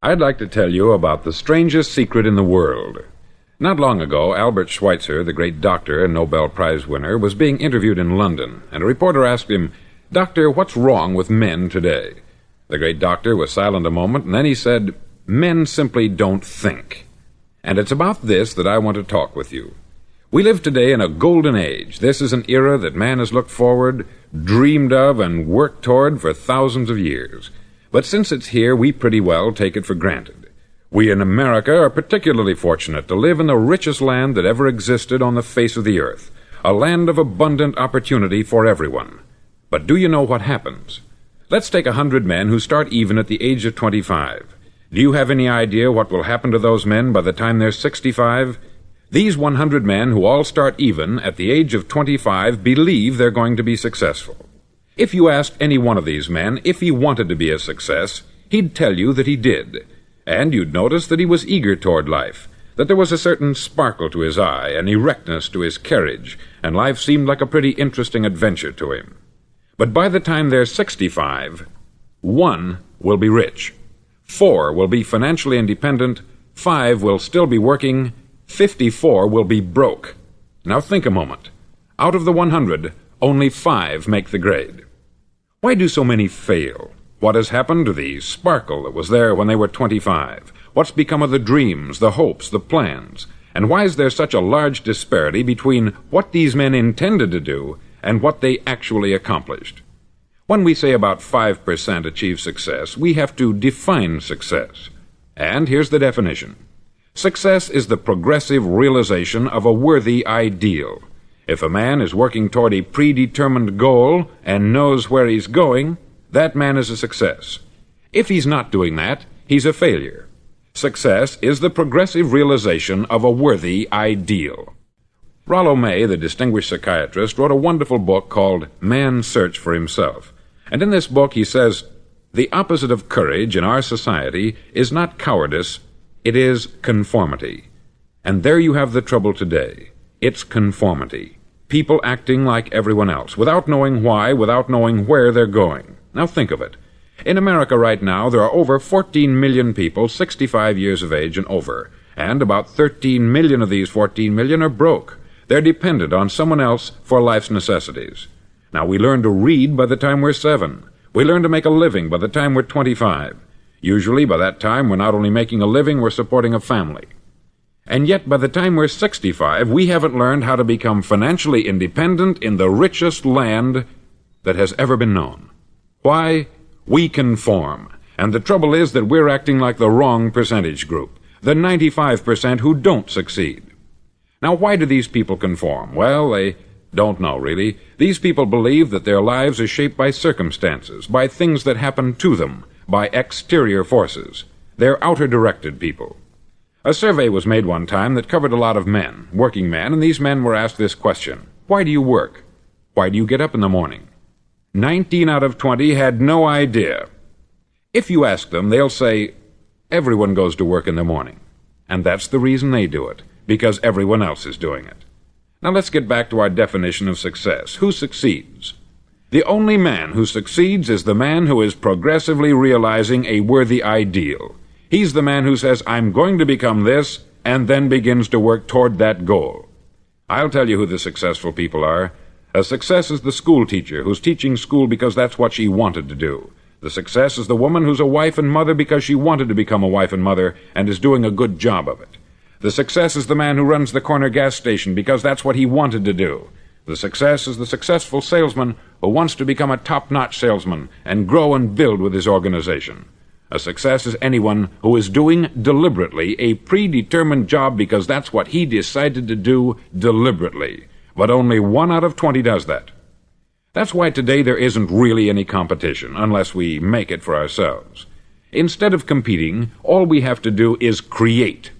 I'd like to tell you about the strangest secret in the world. Not long ago, Albert Schweitzer, the great doctor and Nobel Prize winner, was being interviewed in London, and a reporter asked him, "Doctor, what's wrong with men today?" The great doctor was silent a moment, and then he said, "Men simply don't think." And it's about this that I want to talk with you. We live today in a golden age. This is an era that man has looked forward, dreamed of, and worked toward for thousands of years. But since it's here, we pretty well take it for granted. We in America are particularly fortunate to live in the richest land that ever existed on the face of the earth, a land of abundant opportunity for everyone. But do you know what happens? Let's take 100 men who start even at the age of 25. Do you have any idea what will happen to those men by the time they're 65? These 100 men who all start even at the age of 25 believe they're going to be successful. If you asked any one of these men if he wanted to be a success, he'd tell you that he did. And you'd notice that he was eager toward life, that there was a certain sparkle to his eye, an erectness to his carriage, and life seemed like a pretty interesting adventure to him. But by the time they're 65, 1 will be rich, 4 will be financially independent, 5 will still be working, 54 will be broke. Now think a moment. Out of the 100, only 5 make the grade. Why do so many fail? What has happened to the sparkle that was there when they were 25? What's become of the dreams, the hopes, the plans? And why is there such a large disparity between what these men intended to do and what they actually accomplished? When we say about 5% achieve success, we have to define success. And here's the definition. Success is the progressive realization of a worthy ideal. If a man is working toward a predetermined goal and knows where he's going, that man is a success. If he's not doing that, he's a failure. Success is the progressive realization of a worthy ideal. Rollo May, the distinguished psychiatrist, wrote a wonderful book called Man's Search for Himself. And in this book he says, "The opposite of courage in our society is not cowardice, it is conformity." And there you have the trouble today. It's conformity. People acting like everyone else, without knowing why, without knowing where they're going. Now think of it. In America right now, there are over 14 million people 65 years of age and over, and about 13 million of these 14 million are broke. They're dependent on someone else for life's necessities. Now, we learn to read by the time we're 7. We learn to make a living by the time we're 25. Usually, by that time, we're not only making a living, we're supporting a family. And yet, by the time we're 65, we haven't learned how to become financially independent in the richest land that has ever been known. Why? We conform. And the trouble is that we're acting like the wrong percentage group, the 95% who don't succeed. Now, why do these people conform? Well, they don't know, really. These people believe that their lives are shaped by circumstances, by things that happen to them, by exterior forces. They're outer-directed people. A survey was made one time that covered a lot of men, working men, and these men were asked this question: why do you work? Why do you get up in the morning? 19 out of 20 had no idea. If you ask them, they'll say, everyone goes to work in the morning. And that's the reason they do it, because everyone else is doing it. Now let's get back to our definition of success. Who succeeds? The only man who succeeds is the man who is progressively realizing a worthy ideal. He's the man who says, I'm going to become this, and then begins to work toward that goal. I'll tell you who the successful people are. A success is the school teacher who's teaching school because that's what she wanted to do. The success is the woman who's a wife and mother because she wanted to become a wife and mother and is doing a good job of it. The success is the man who runs the corner gas station because that's what he wanted to do. The success is the successful salesman who wants to become a top-notch salesman and grow and build with his organization. A success is anyone who is doing deliberately a predetermined job because that's what he decided to do deliberately. But only 1 out of 20 does that. That's why today there isn't really any competition, unless we make it for ourselves. Instead of competing, all we have to do is create.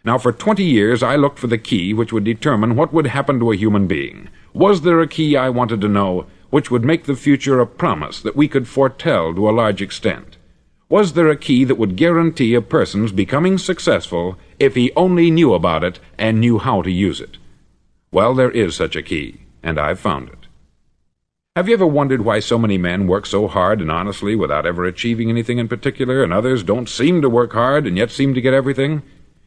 Now, for 20 years, I looked for the key which would determine what would happen to a human being. Was there a key, I wanted to know, which would make the future a promise that we could foretell to a large extent? Was there a key that would guarantee a person's becoming successful if he only knew about it and knew how to use it? Well, there is such a key, and I've found it. Have you ever wondered why so many men work so hard and honestly without ever achieving anything in particular, and others don't seem to work hard and yet seem to get everything?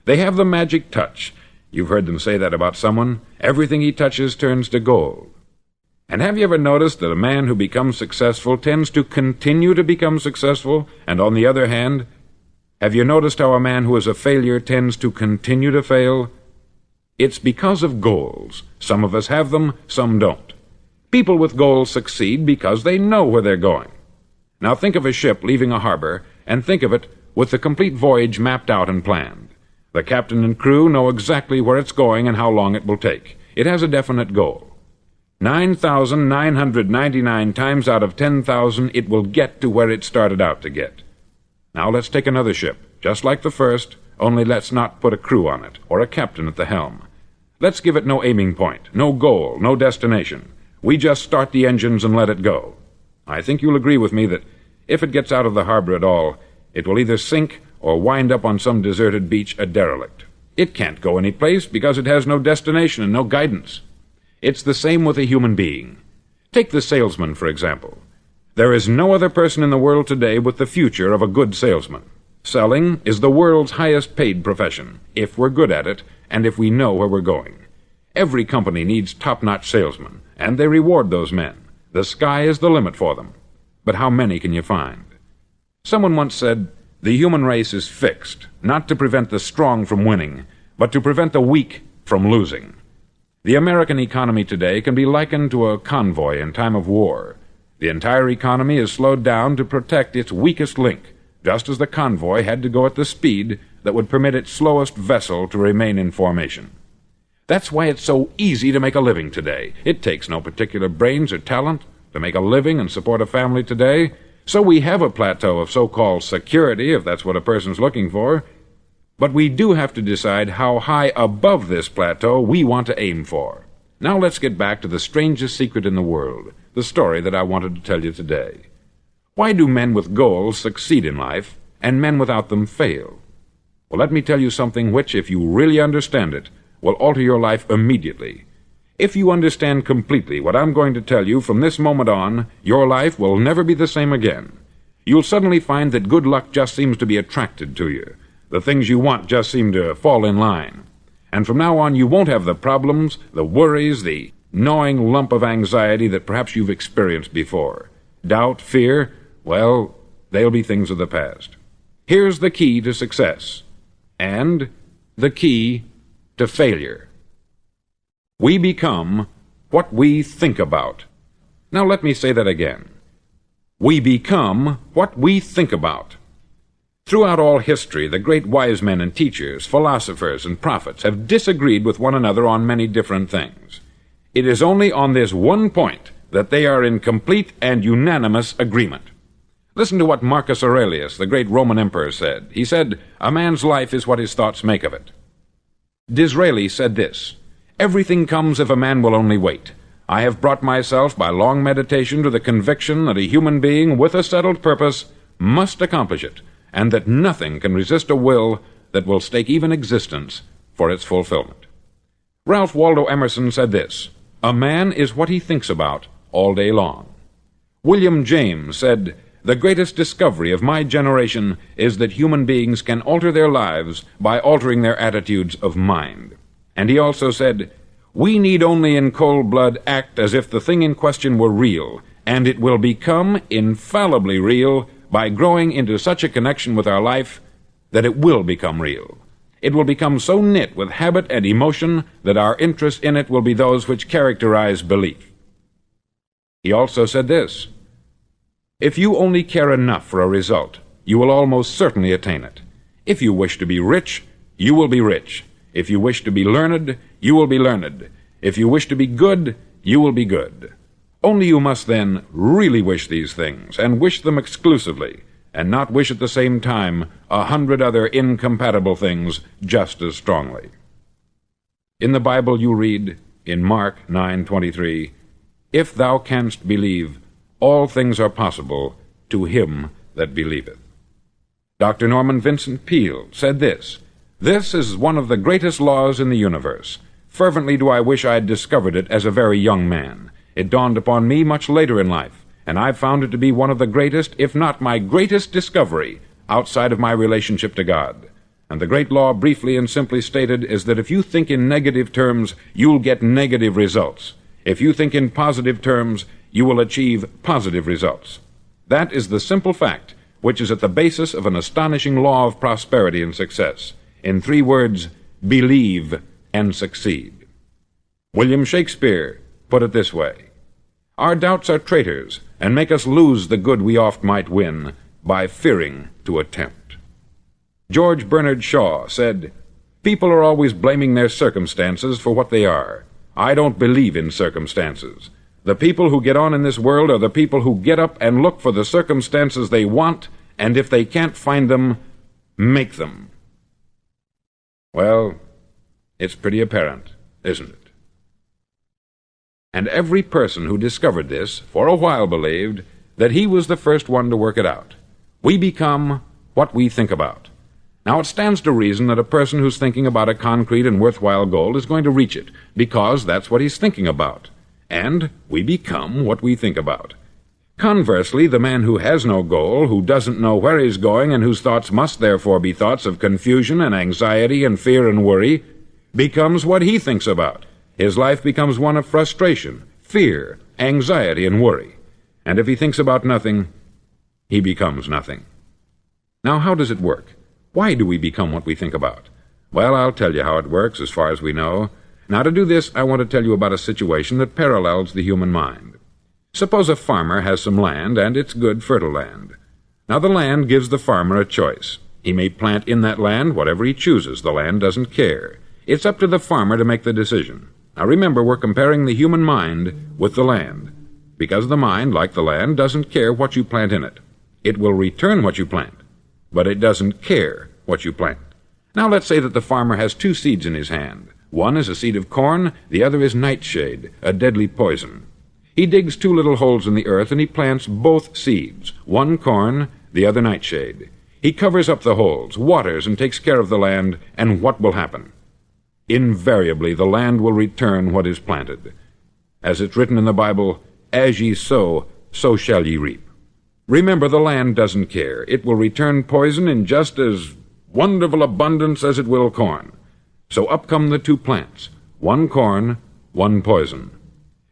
They have the magic touch. You've heard them say that about someone. Everything he touches turns to gold. And have you ever noticed that a man who becomes successful tends to continue to become successful, and on the other hand, have you noticed how a man who is a failure tends to continue to fail? It's because of goals. Some of us have them, some don't. People with goals succeed because they know where they're going. Now think of a ship leaving a harbor, and think of it with the complete voyage mapped out and planned. The captain and crew know exactly where it's going and how long it will take. It has a definite goal. 9,999 times out of 10,000 it will get to where it started out to get. Now let's take another ship, just like the first, only let's not put a crew on it, or a captain at the helm. Let's give it no aiming point, no goal, no destination. We just start the engines and let it go. I think you'll agree with me that if it gets out of the harbor at all, it will either sink or wind up on some deserted beach a derelict. It can't go any place because it has no destination and no guidance. It's the same with a human being. Take the salesman, for example. There is no other person in the world today with the future of a good salesman. Selling is the world's highest paid profession, if we're good at it and if we know where we're going. Every company needs top-notch salesmen, and they reward those men. The sky is the limit for them. But how many can you find? Someone once said, the human race is fixed, not to prevent the strong from winning, but to prevent the weak from losing. The American economy today can be likened to a convoy in time of war. The entire economy is slowed down to protect its weakest link, just as the convoy had to go at the speed that would permit its slowest vessel to remain in formation. That's why it's so easy to make a living today. It takes no particular brains or talent to make a living and support a family today. So we have a plateau of so-called security, if that's what a person's looking for. But we do have to decide how high above this plateau we want to aim for. Now let's get back to the strangest secret in the world, the story that I wanted to tell you today. Why do men with goals succeed in life, and men without them fail? Well, let me tell you something which, if you really understand it, will alter your life immediately. If you understand completely what I'm going to tell you from this moment on, your life will never be the same again. You'll suddenly find that good luck just seems to be attracted to you. The things you want just seem to fall in line. And from now on, you won't have the problems, the worries, the gnawing lump of anxiety that perhaps you've experienced before. Doubt, fear, well, they'll be things of the past. Here's the key to success, and the key to failure. We become what we think about. Now let me say that again. We become what we think about. Throughout all history, the great wise men and teachers, philosophers and prophets have disagreed with one another on many different things. It is only on this one point that they are in complete and unanimous agreement. Listen to what Marcus Aurelius, the great Roman emperor, said. He said, "A man's life is what his thoughts make of it." Disraeli said this, "Everything comes if a man will only wait. I have brought myself by long meditation to the conviction that a human being with a settled purpose must accomplish it, and that nothing can resist a will that will stake even existence for its fulfillment." Ralph Waldo Emerson said this, "A man is what he thinks about all day long." William James said, "The greatest discovery of my generation is that human beings can alter their lives by altering their attitudes of mind." And he also said, "We need only in cold blood act as if the thing in question were real, and it will become infallibly real by growing into such a connection with our life that it will become real. It will become so knit with habit and emotion that our interest in it will be those which characterize belief." He also said this, "If you only care enough for a result, you will almost certainly attain it. If you wish to be rich, you will be rich. If you wish to be learned, you will be learned. If you wish to be good, you will be good. Only you must then really wish these things, and wish them exclusively, and not wish at the same time 100 other incompatible things just as strongly." In the Bible you read, in Mark 9:23, "If thou canst believe, all things are possible to him that believeth." Dr. Norman Vincent Peale said this, "This is one of the greatest laws in the universe. Fervently do I wish I had discovered it as a very young man. It dawned upon me much later in life, and I've found it to be one of the greatest, if not my greatest discovery, outside of my relationship to God. And the great law, briefly and simply stated, is that if you think in negative terms, you'll get negative results. If you think in positive terms, you will achieve positive results. That is the simple fact which is at the basis of an astonishing law of prosperity and success. In 3 words, believe and succeed. William Shakespeare put it this way: "Our doubts are traitors, and make us lose the good we oft might win, by fearing to attempt." George Bernard Shaw said, "People are always blaming their circumstances for what they are. I don't believe in circumstances. The people who get on in this world are the people who get up and look for the circumstances they want, and if they can't find them, make them." Well, it's pretty apparent, isn't it? And every person who discovered this for a while believed that he was the first one to work it out. We become what we think about. Now, it stands to reason that a person who's thinking about a concrete and worthwhile goal is going to reach it, because that's what he's thinking about. And we become what we think about. Conversely, the man who has no goal, who doesn't know where he's going, and whose thoughts must therefore be thoughts of confusion and anxiety and fear and worry, becomes what he thinks about. His life becomes one of frustration, fear, anxiety, and worry. And if he thinks about nothing, he becomes nothing. Now, how does it work? Why do we become what we think about? Well, I'll tell you how it works as far as we know. Now, to do this, I want to tell you about a situation that parallels the human mind. Suppose a farmer has some land, and it's good, fertile land. Now, the land gives the farmer a choice. He may plant in that land whatever he chooses. The land doesn't care. It's up to the farmer to make the decision. Now, remember, we're comparing the human mind with the land, because the mind, like the land, doesn't care what you plant in it. It will return what you plant, but it doesn't care what you plant. Now, let's say that the farmer has 2 seeds in his hand. One is a seed of corn, the other is nightshade, a deadly poison. He digs 2 little holes in the earth, and he plants both seeds, one corn, the other nightshade. He covers up the holes, waters, and takes care of the land, and what will happen? Invariably, the land will return what is planted. As it's written in the Bible, "As ye sow, so shall ye reap." Remember, the land doesn't care. It will return poison in just as wonderful abundance as it will corn. So up come the 2 plants, one corn, one poison.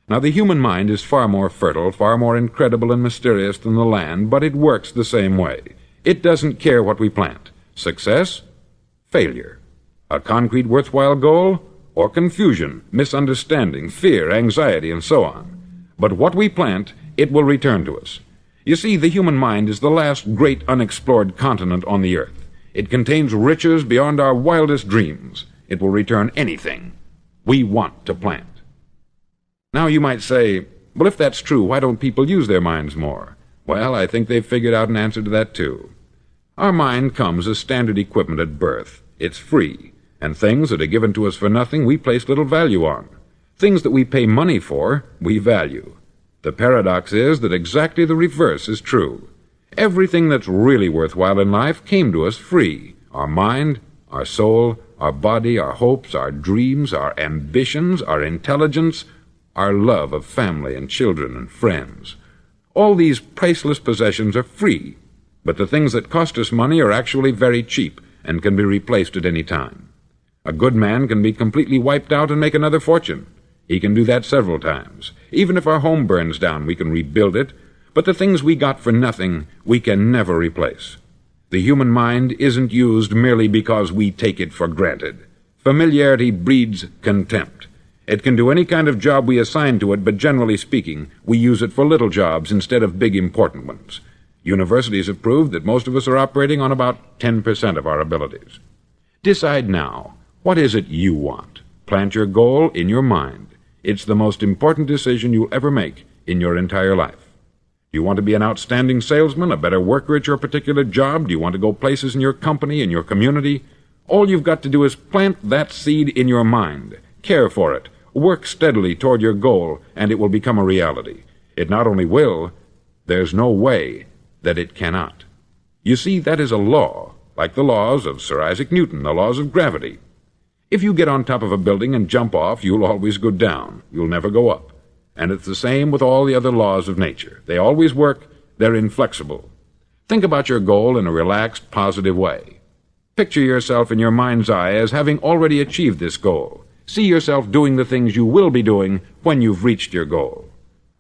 Now, the human mind is far more fertile, far more incredible and mysterious than the land, but it works the same way. It doesn't care what we plant. Success, failure. A concrete, worthwhile goal, or confusion, misunderstanding, fear, anxiety, and so on. But what we plant, it will return to us. You see, the human mind is the last great unexplored continent on the earth. It contains riches beyond our wildest dreams. It will return anything we want to plant. Now, you might say, well, if that's true, why don't people use their minds more? Well, I think they've figured out an answer to that, too. Our mind comes as standard equipment at birth. It's free, and things that are given to us for nothing we place little value on. Things that we pay money for, we value. The paradox is that exactly the reverse is true. Everything that's really worthwhile in life came to us free. Our mind, our soul, our body, our hopes, our dreams, our ambitions, our intelligence, our love of family and children and friends. All these priceless possessions are free, but the things that cost us money are actually very cheap and can be replaced at any time. A good man can be completely wiped out and make another fortune. He can do that several times. Even if our home burns down, we can rebuild it, but the things we got for nothing, we can never replace. The human mind isn't used merely because we take it for granted. Familiarity breeds contempt. It can do any kind of job we assign to it, but generally speaking, we use it for little jobs instead of big, important ones. Universities have proved that most of us are operating on about 10% of our abilities. Decide now, what is it you want? Plant your goal in your mind. It's the most important decision you'll ever make in your entire life. Do you want to be an outstanding salesman, a better worker at your particular job? Do you want to go places in your company, in your community? All you've got to do is plant that seed in your mind. Care for it. Work steadily toward your goal, and it will become a reality. It not only will, there's no way that it cannot. You see, that is a law, like the laws of Sir Isaac Newton, the laws of gravity. If you get on top of a building and jump off, you'll always go down. You'll never go up. And it's the same with all the other laws of nature. They always work. They're inflexible. Think about your goal in a relaxed, positive way. Picture yourself in your mind's eye as having already achieved this goal. See yourself doing the things you will be doing when you've reached your goal.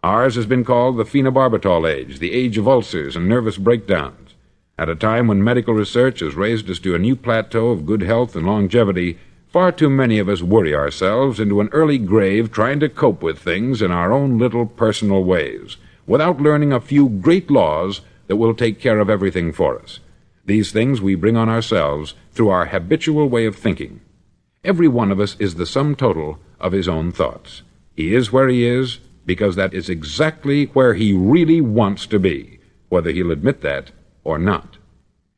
Ours has been called the phenobarbital age, the age of ulcers and nervous breakdowns. At a time when medical research has raised us to a new plateau of good health and longevity, far too many of us worry ourselves into an early grave trying to cope with things in our own little personal ways, without learning a few great laws that will take care of everything for us. These things we bring on ourselves through our habitual way of thinking. Every one of us is the sum total of his own thoughts. He is where he is because that is exactly where he really wants to be, whether he'll admit that or not.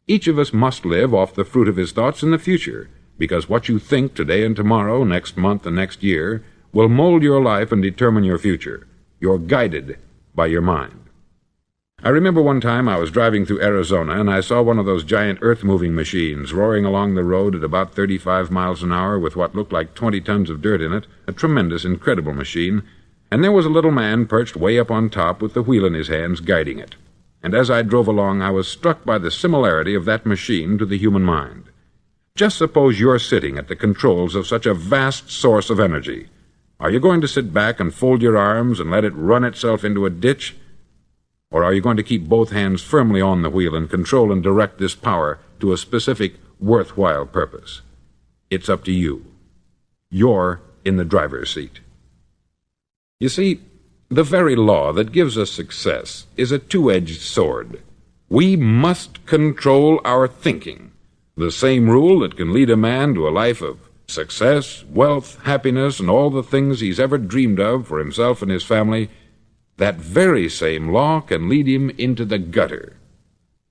Each of us must live off the fruit of his thoughts in the future, because what you think today and tomorrow, next month and next year, will mold your life and determine your future. You're guided by your mind. I remember one time I was driving through Arizona and I saw one of those giant earth-moving machines roaring along the road at about 35 miles an hour with what looked like 20 tons of dirt in it, a tremendous, incredible machine, and there was a little man perched way up on top with the wheel in his hands guiding it. And as I drove along, I was struck by the similarity of that machine to the human mind. Just suppose you're sitting at the controls of such a vast source of energy. Are you going to sit back and fold your arms and let it run itself into a ditch? Or are you going to keep both hands firmly on the wheel and control and direct this power to a specific, worthwhile purpose? It's up to you. You're in the driver's seat. You see, the very law that gives us success is a two-edged sword. We must control our thinking. The same rule that can lead a man to a life of success, wealth, happiness, and all the things he's ever dreamed of for himself and his family, that very same law can lead him into the gutter.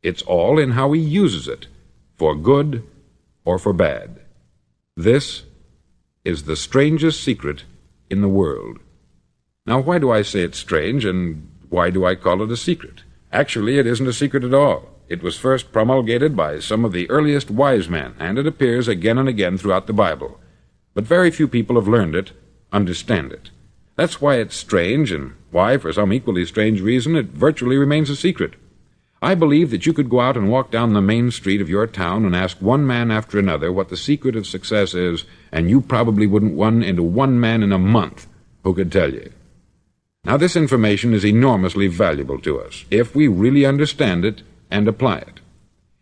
It's all in how he uses it, for good or for bad. This is the strangest secret in the world. Now, why do I say it's strange, and why do I call it a secret? Actually, it isn't a secret at all. It was first promulgated by some of the earliest wise men, and it appears again and again throughout the Bible. But very few people have learned it, understand it. That's why it's strange, and why, for some equally strange reason, it virtually remains a secret. I believe that you could go out and walk down the main street of your town and ask one man after another what the secret of success is, and you probably wouldn't run into one man in a month who could tell you. Now, this information is enormously valuable to us, if we really understand it and apply it.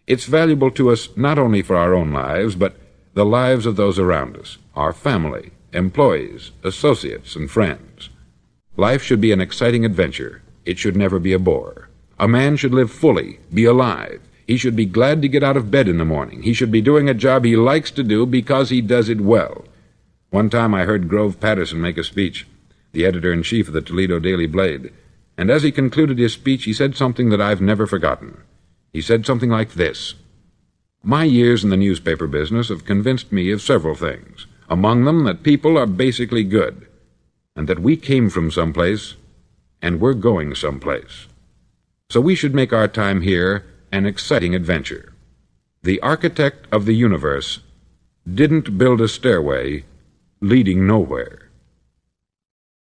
It's valuable to us not only for our own lives, but the lives of those around us, our family, employees, associates, and friends. Life should be an exciting adventure. It should never be a bore. A man should live fully, be alive. He should be glad to get out of bed in the morning. He should be doing a job he likes to do because he does it well. One time I heard Grove Patterson make a speech, the editor-in-chief of the Toledo Daily Blade, and as he concluded his speech, he said something that I've never forgotten. He said something like this: "My years in the newspaper business have convinced me of several things, among them that people are basically good, and that we came from someplace, and we're going someplace. So we should make our time here an exciting adventure. The architect of the universe didn't build a stairway leading nowhere."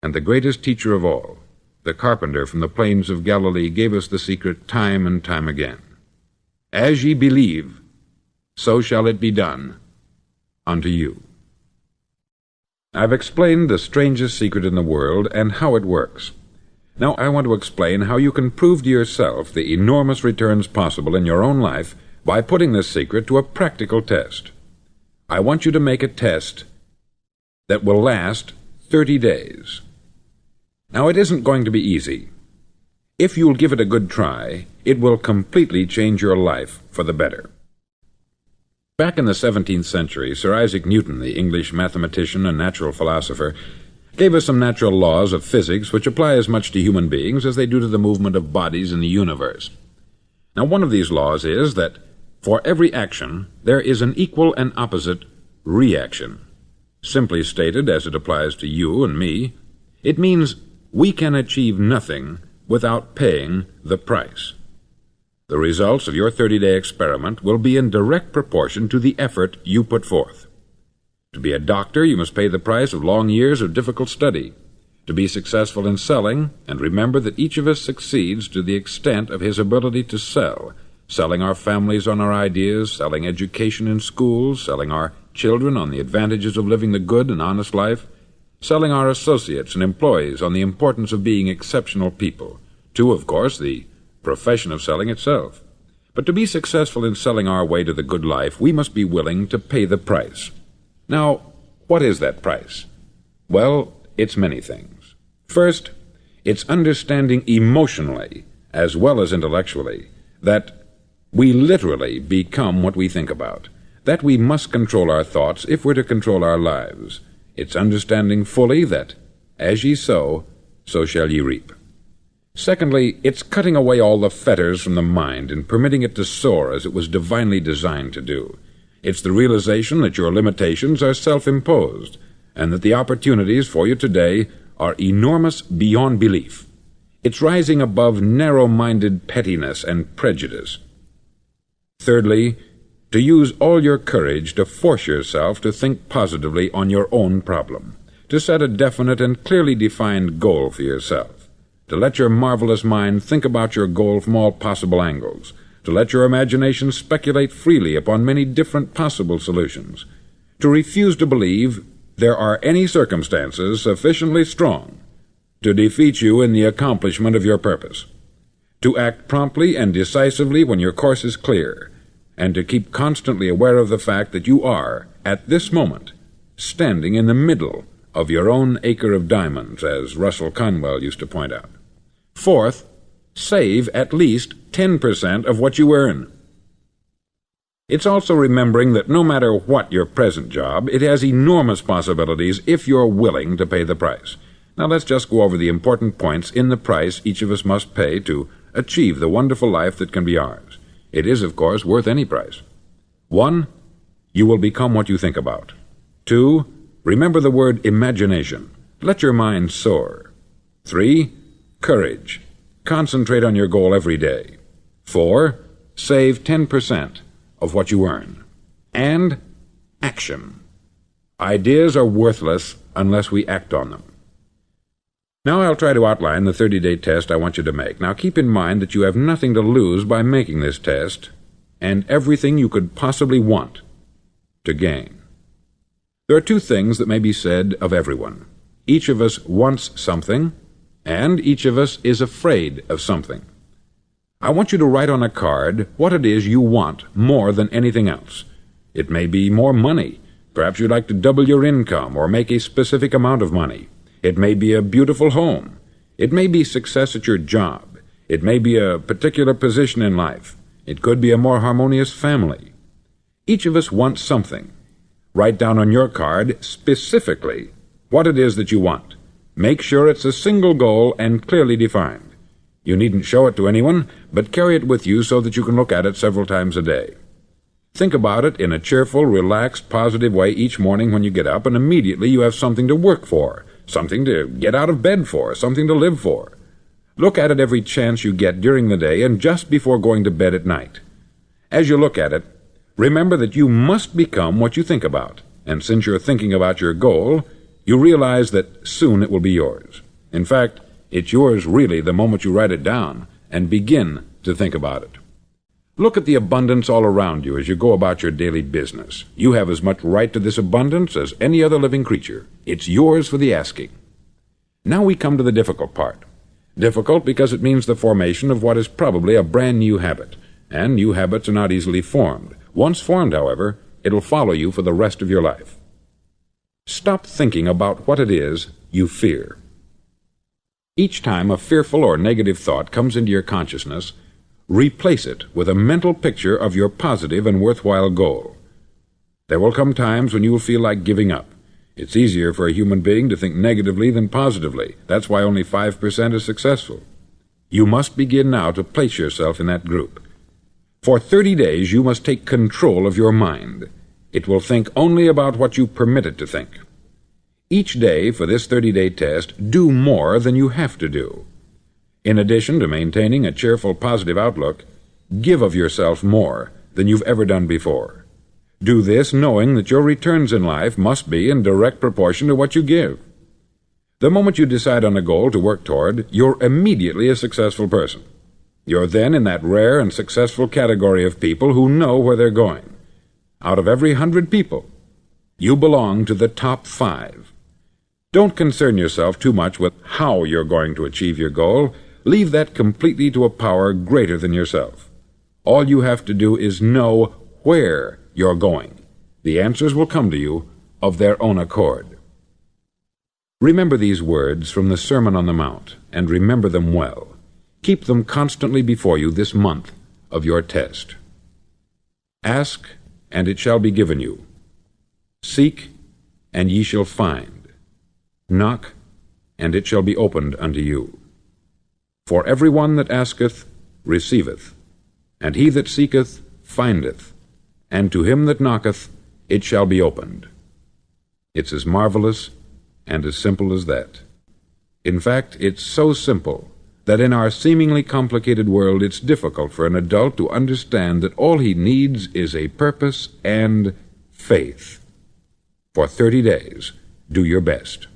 And the greatest teacher of all, the carpenter from the plains of Galilee, gave us the secret time and time again. "As ye believe, so shall it be done unto you." I've explained the strangest secret in the world and how it works. Now I want to explain how you can prove to yourself the enormous returns possible in your own life by putting this secret to a practical test. I want you to make a test that will last 30 days. Now, it isn't going to be easy. If you'll give it a good try, it will completely change your life for the better. Back in the 17th century, Sir Isaac Newton, the English mathematician and natural philosopher, gave us some natural laws of physics which apply as much to human beings as they do to the movement of bodies in the universe. Now, one of these laws is that for every action, there is an equal and opposite reaction. Simply stated, as it applies to you and me, it means we can achieve nothing without paying the price. The results of your 30-day experiment will be in direct proportion to the effort you put forth. To be a doctor, you must pay the price of long years of difficult study. to be successful in selling, and remember that each of us succeeds to the extent of his ability to sell, selling our families on our ideas, selling education in schools, selling our children on the advantages of living the good and honest life, selling our associates and employees on the importance of being exceptional people, to, of course, the profession of selling itself. But to be successful in selling our way to the good life, we must be willing to pay the price. Now, what is that price? Well, it's many things. First, it's understanding emotionally, as well as intellectually, that we literally become what we think about, that we must control our thoughts if we're to control our lives. It's understanding fully that, as ye sow, so shall ye reap. Secondly, it's cutting away all the fetters from the mind and permitting it to soar as it was divinely designed to do. It's the realization that your limitations are self-imposed, and that the opportunities for you today are enormous beyond belief. It's rising above narrow-minded pettiness and prejudice. Thirdly, to use all your courage to force yourself to think positively on your own problem, to set a definite and clearly defined goal for yourself, to let your marvelous mind think about your goal from all possible angles, to let your imagination speculate freely upon many different possible solutions, to refuse to believe there are any circumstances sufficiently strong to defeat you in the accomplishment of your purpose, to act promptly and decisively when your course is clear, and to keep constantly aware of the fact that you are, at this moment, standing in the middle of your own acre of diamonds, as Russell Conwell used to point out. Fourth, save at least 10% of what you earn. It's also remembering that no matter what your present job, it has enormous possibilities if you're willing to pay the price. Now let's just go over the important points in the price each of us must pay to achieve the wonderful life that can be ours. It is, of course, worth any price. 1. You will become what you think about. 2. Remember the word imagination. Let your mind soar. 3. Courage. Concentrate on your goal every day. 4. Save 10% of what you earn. And action. Ideas are worthless unless we act on them. Now I'll try to outline the 30-day test I want you to make. Now keep in mind that you have nothing to lose by making this test, and everything you could possibly want to gain. There are two things that may be said of everyone. Each of us wants something, and each of us is afraid of something. I want you to write on a card what it is you want more than anything else. It may be more money. Perhaps you'd like to double your income or make a specific amount of money. It may be a beautiful home. It may be success at your job. It may be a particular position in life. It could be a more harmonious family. Each of us wants something. Write down on your card specifically what it is that you want. Make sure it's a single goal and clearly defined. You needn't show it to anyone, but carry it with you so that you can look at it several times a day. Think about it in a cheerful, relaxed, positive way each morning when you get up, and immediately you have something to work for, something to get out of bed for, something to live for. Look at it every chance you get during the day and just before going to bed at night. As you look at it, remember that you must become what you think about, and since you're thinking about your goal, you realize that soon it will be yours. In fact, it's yours really the moment you write it down and begin to think about it. Look at the abundance all around you as you go about your daily business. You have as much right to this abundance as any other living creature. It's yours for the asking. Now we come to the difficult part. Difficult because it means the formation of what is probably a brand new habit, and new habits are not easily formed. Once formed, however, it'll follow you for the rest of your life. Stop thinking about what it is you fear. Each time a fearful or negative thought comes into your consciousness, replace it with a mental picture of your positive and worthwhile goal. There will come times when you will feel like giving up. It's easier for a human being to think negatively than positively. That's why only 5% is successful. You must begin now to place yourself in that group. For 30 days you must take control of your mind. It will think only about what you permit it to think. Each day for this 30-day test, do more than you have to do. In addition to maintaining a cheerful, positive outlook, give of yourself more than you've ever done before. Do this knowing that your returns in life must be in direct proportion to what you give. The moment you decide on a goal to work toward, you're immediately a successful person. You're then in that rare and successful category of people who know where they're going. Out of every 100 people, you belong to the top 5. Don't concern yourself too much with how you're going to achieve your goal. Leave that completely to a power greater than yourself. All you have to do is know where you're going. The answers will come to you of their own accord. Remember these words from the Sermon on the Mount, and remember them well. Keep them constantly before you this month of your test. Ask, and it shall be given you. Seek, and ye shall find. Knock, and it shall be opened unto you. For every one that asketh receiveth, and he that seeketh findeth, and to him that knocketh it shall be opened. It's as marvelous and as simple as that. In fact, it's so simple that in our seemingly complicated world it's difficult for an adult to understand that all he needs is a purpose and faith. For 30 days, do your best.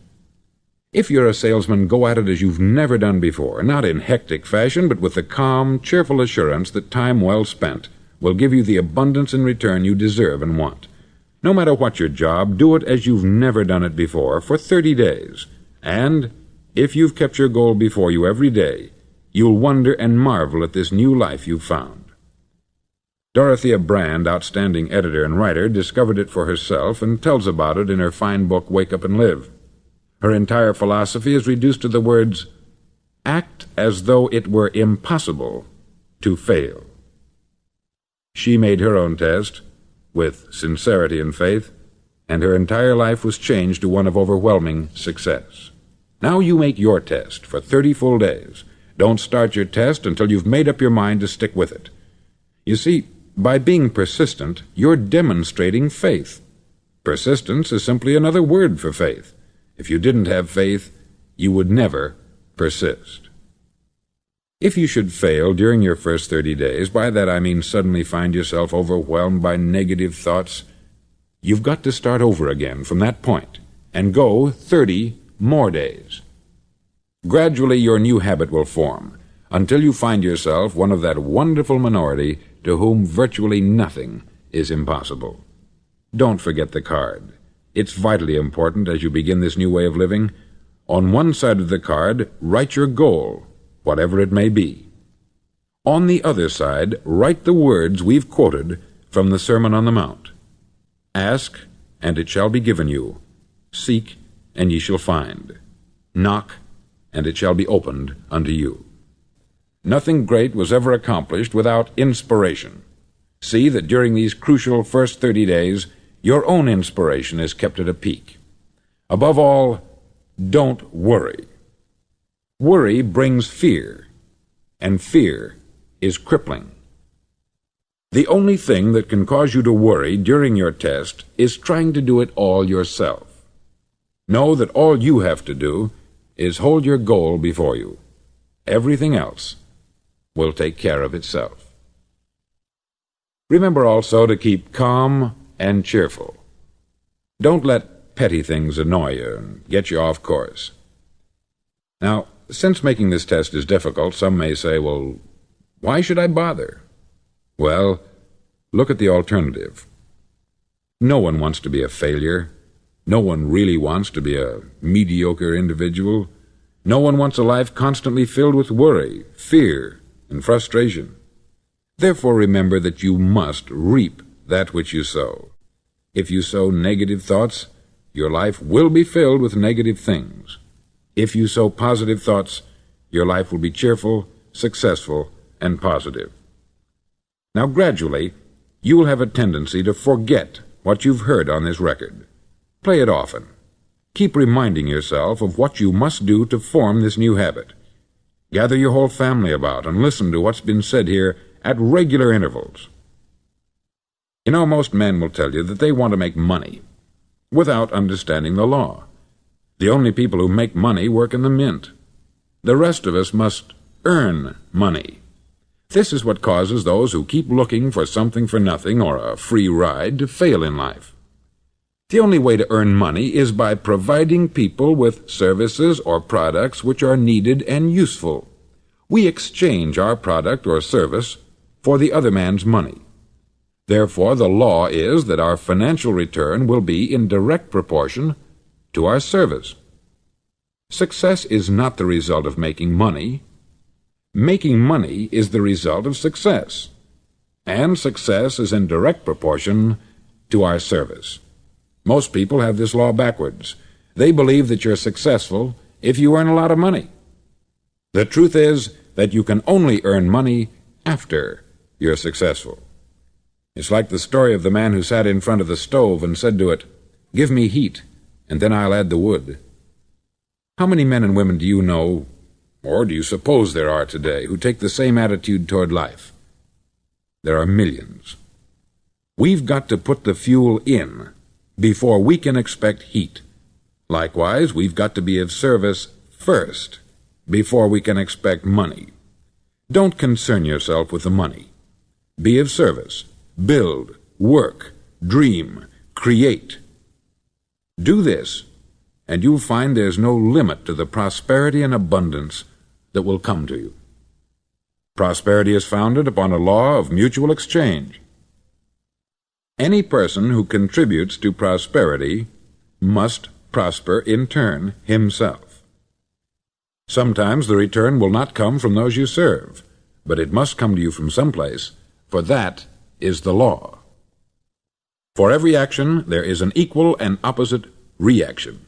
If you're a salesman, go at it as you've never done before, not in hectic fashion, but with the calm, cheerful assurance that time well spent will give you the abundance in return you deserve and want. No matter what your job, do it as you've never done it before for 30 days. And if you've kept your goal before you every day, you'll wonder and marvel at this new life you've found. Dorothea Brand, outstanding editor and writer, discovered it for herself and tells about it in her fine book, Wake Up and Live. Her entire philosophy is reduced to the words, act as though it were impossible to fail. She made her own test with sincerity and faith, and her entire life was changed to one of overwhelming success. Now you make your test for 30 full days. Don't start your test until you've made up your mind to stick with it. You see, by being persistent, you're demonstrating faith. Persistence is simply another word for faith. If you didn't have faith, you would never persist. If you should fail during your first 30 days, by that I mean suddenly find yourself overwhelmed by negative thoughts, you've got to start over again from that point and go 30 more days. Gradually your new habit will form until you find yourself one of that wonderful minority to whom virtually nothing is impossible. Don't forget the card. It's vitally important as you begin this new way of living. On one side of the card, write your goal, whatever it may be. On the other side, write the words we've quoted from the Sermon on the Mount. Ask, and it shall be given you. Seek, and ye shall find. Knock, and it shall be opened unto you. Nothing great was ever accomplished without inspiration. See that during these crucial first 30 days, your own inspiration is kept at a peak. Above all, don't worry. Worry brings fear, and fear is crippling. The only thing that can cause you to worry during your test is trying to do it all yourself. Know that all you have to do is hold your goal before you. Everything else will take care of itself. Remember also to keep calm and cheerful. Don't let petty things annoy you and get you off course. Now, since making this test is difficult, some may say, well, why should I bother? Well, look at the alternative. No one wants to be a failure. No one really wants to be a mediocre individual. No one wants a life constantly filled with worry, fear, and frustration. Therefore, remember that you must reap that which you sow. If you sow negative thoughts, your life will be filled with negative things. If you sow positive thoughts, your life will be cheerful, successful, and positive. Now, gradually, you will have a tendency to forget what you've heard on this record. Play it often. Keep reminding yourself of what you must do to form this new habit. Gather your whole family about and listen to what's been said here at regular intervals. You know, most men will tell you that they want to make money without understanding the law. The only people who make money work in the mint. The rest of us must earn money. This is what causes those who keep looking for something for nothing or a free ride to fail in life. The only way to earn money is by providing people with services or products which are needed and useful. We exchange our product or service for the other man's money. Therefore, the law is that our financial return will be in direct proportion to our service. Success is not the result of making money. Making money is the result of success, and success is in direct proportion to our service. Most people have this law backwards. They believe that you're successful if you earn a lot of money. The truth is that you can only earn money after you're successful. It's like the story of the man who sat in front of the stove and said to it, "Give me heat, and then I'll add the wood." How many men and women do you know, or do you suppose there are today, who take the same attitude toward life? There are millions. We've got to put the fuel in before we can expect heat. Likewise, we've got to be of service first before we can expect money. Don't concern yourself with the money. Be of service. Build, work, dream, create. Do this, and you'll find there's no limit to the prosperity and abundance that will come to you. Prosperity is founded upon a law of mutual exchange. Any person who contributes to prosperity must prosper in turn himself. Sometimes the return will not come from those you serve, but it must come to you from someplace, for that is the law. For every action, there is an equal and opposite reaction.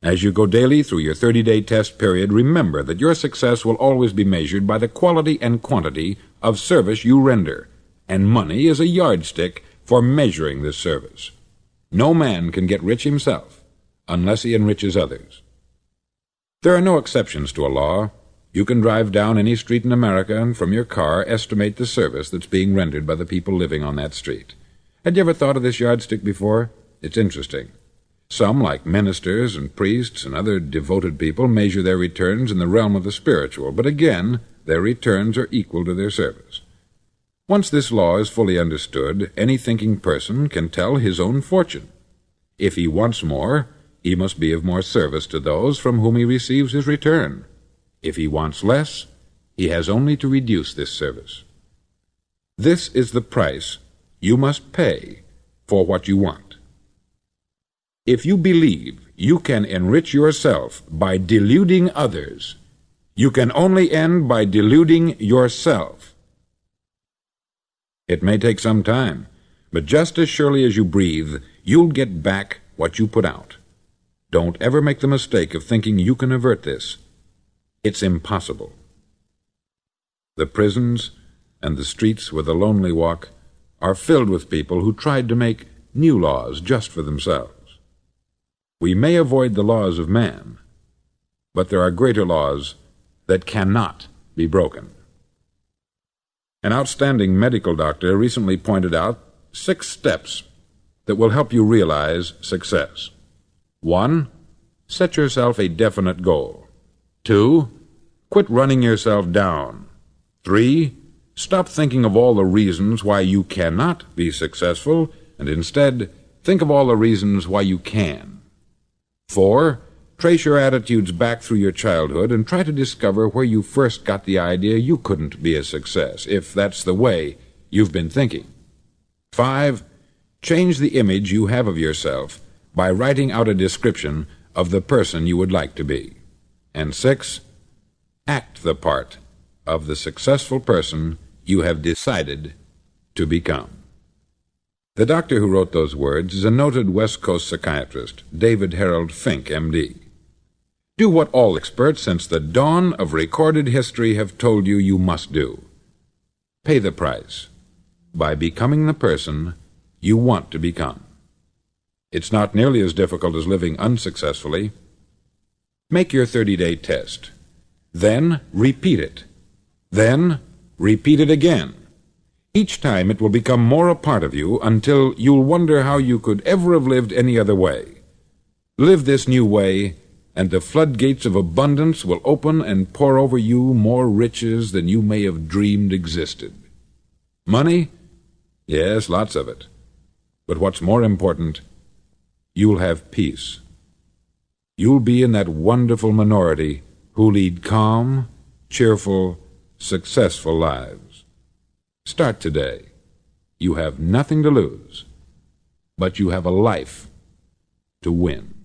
As you go daily through your 30-day test period, remember that your success will always be measured by the quality and quantity of service you render, and money is a yardstick for measuring this service. No man can get rich himself unless he enriches others. There are no exceptions to a law. You can drive down any street in America and from your car estimate the service that's being rendered by the people living on that street. Had you ever thought of this yardstick before? It's interesting. Some, like ministers and priests and other devoted people, measure their returns in the realm of the spiritual, but again, their returns are equal to their service. Once this law is fully understood, any thinking person can tell his own fortune. If he wants more, he must be of more service to those from whom he receives his return. If he wants less, he has only to reduce this service. This is the price you must pay for what you want. If you believe you can enrich yourself by deluding others, you can only end by deluding yourself. It may take some time, but just as surely as you breathe, you'll get back what you put out. Don't ever make the mistake of thinking you can avert this. It's impossible. The prisons and the streets where the lonely walk are filled with people who tried to make new laws just for themselves. We may avoid the laws of man, but there are greater laws that cannot be broken. An outstanding medical doctor recently pointed out 6 steps that will help you realize success. 1. Set yourself a definite goal. 2. Quit running yourself down. 3. Stop thinking of all the reasons why you cannot be successful, and instead think of all the reasons why you can. 4. Trace your attitudes back through your childhood and try to discover where you first got the idea you couldn't be a success, if that's the way you've been thinking. 5. Change the image you have of yourself by writing out a description of the person you would like to be. And 6. Act the part of the successful person you have decided to become. The doctor who wrote those words is a noted West Coast psychiatrist, David Harold Fink, M.D. Do what all experts since the dawn of recorded history have told you you must do. Pay the price by becoming the person you want to become. It's not nearly as difficult as living unsuccessfully. Make your 30-day test. Then repeat it. Then repeat it again. Each time it will become more a part of you until you'll wonder how you could ever have lived any other way. Live this new way, and the floodgates of abundance will open and pour over you more riches than you may have dreamed existed. Money? Yes, lots of it. But what's more important, you'll have peace. You'll be in that wonderful minority who lead calm, cheerful, successful lives. Start today. You have nothing to lose, but you have a life to win.